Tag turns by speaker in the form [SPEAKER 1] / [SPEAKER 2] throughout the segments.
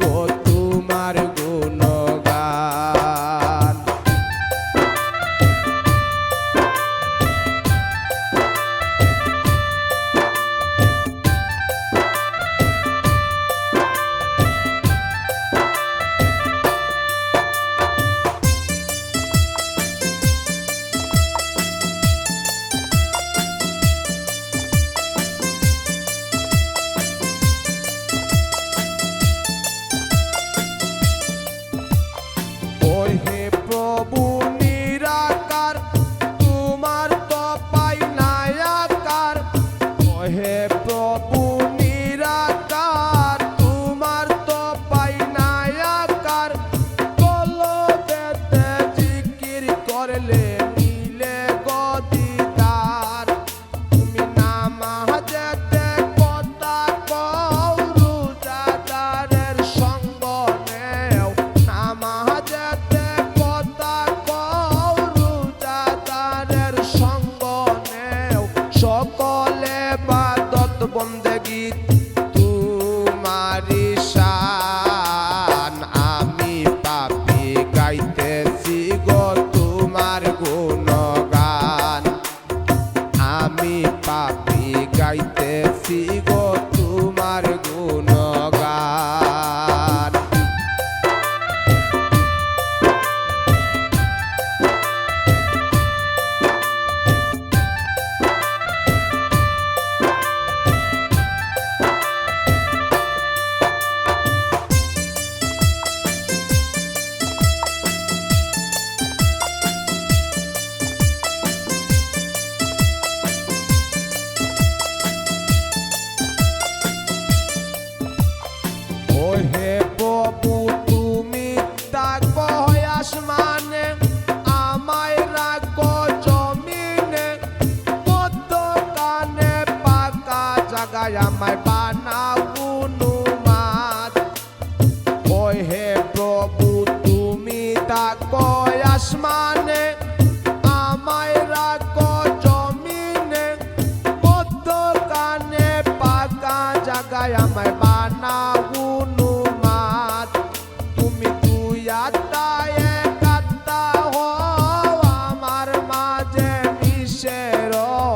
[SPEAKER 1] গো তোমার গুণগান। হে প্রভু নিরাকার তোমার তো পাই নাই আকার, কলবেতে জিকির করলে মিলে গদিদার। তুমি নামাজেতে কথা কও রোজাদারের সঙ্গ নেও, নামাজেতে কথা কও রোজাদারের সঙ্গ নেও। সকলে ইবাদত বন্দেগী তোমারি শান, আমি পাপী গাইতেছি গো তোমার গুণগান। আমি পাপী গাইতেছি গো তোমার গুণগান। হে প্রভু তুমি থাকো আসমানে, আমায় রাখো জমিনে, মধ্যখানে পাকা জায়গায় আমায় বানাও উন্মাদ। হে প্রভু তুমি থাকো আসমানে, আমায় রাখো জমিনে, মধ্যখানে পাকা জায়গায় আমায় বানাও উন্মাদ। তুমি দুই আত্মা এক আত্মা হও আমার মাঝে মিশে রও,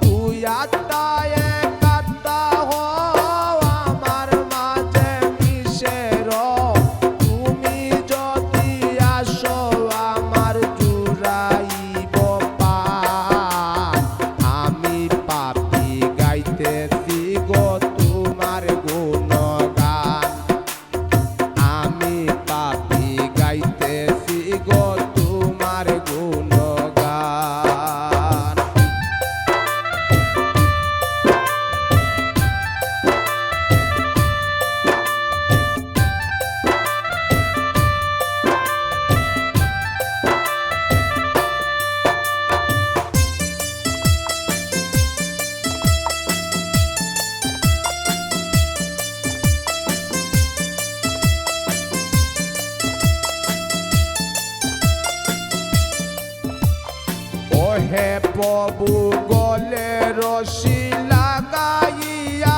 [SPEAKER 1] দুই আত্মা এক আত্মা হও আমার মাঝে মিশে রও। তুমি যদি আসো আমার জুড়াইব পার, আমি পাপী গাইতেছি গো তোমার গুণগান। আমি পাপী গাইতেছি গো তোমার গুণগান। হে প্রভু গলে রশি লাগাইয়া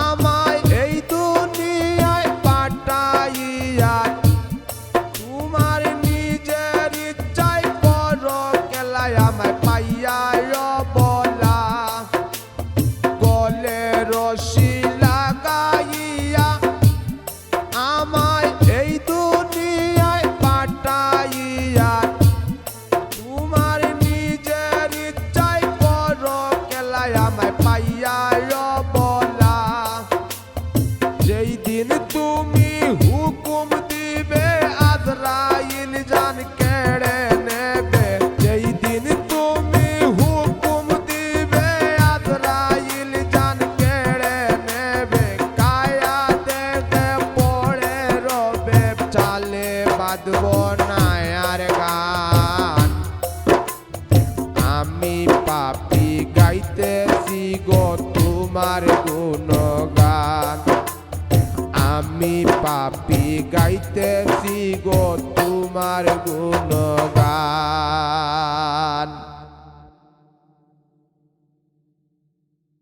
[SPEAKER 1] আমায় এই দুনিয়ায় পাঠাইয়া, তোমার নিজের ইচ্ছায় করো খেলায় আমায় পাইয়া বলা। গলে রশি লাগাইয়া আমায় এই দুনিয়ায় পাঠাইয়া, তোমার নিজের ইচ্ছায় করো খেলায় আমায় পাইয়া বলা। যেই দিন তুমি হুকুম দিবে আজরাইল জান কেড়ে নেবে, যেই দিন তুমি হুকুম দিবে আজরাইল জান কেড়ে নেবে। কায়া দেখে পড়ে রবে চালে বাঁধব না আর গান। আমি পাপী গাইতেছি গো তোমার গুণগান। আমি পাপী গাইতেছি গো তোমার গুণগান।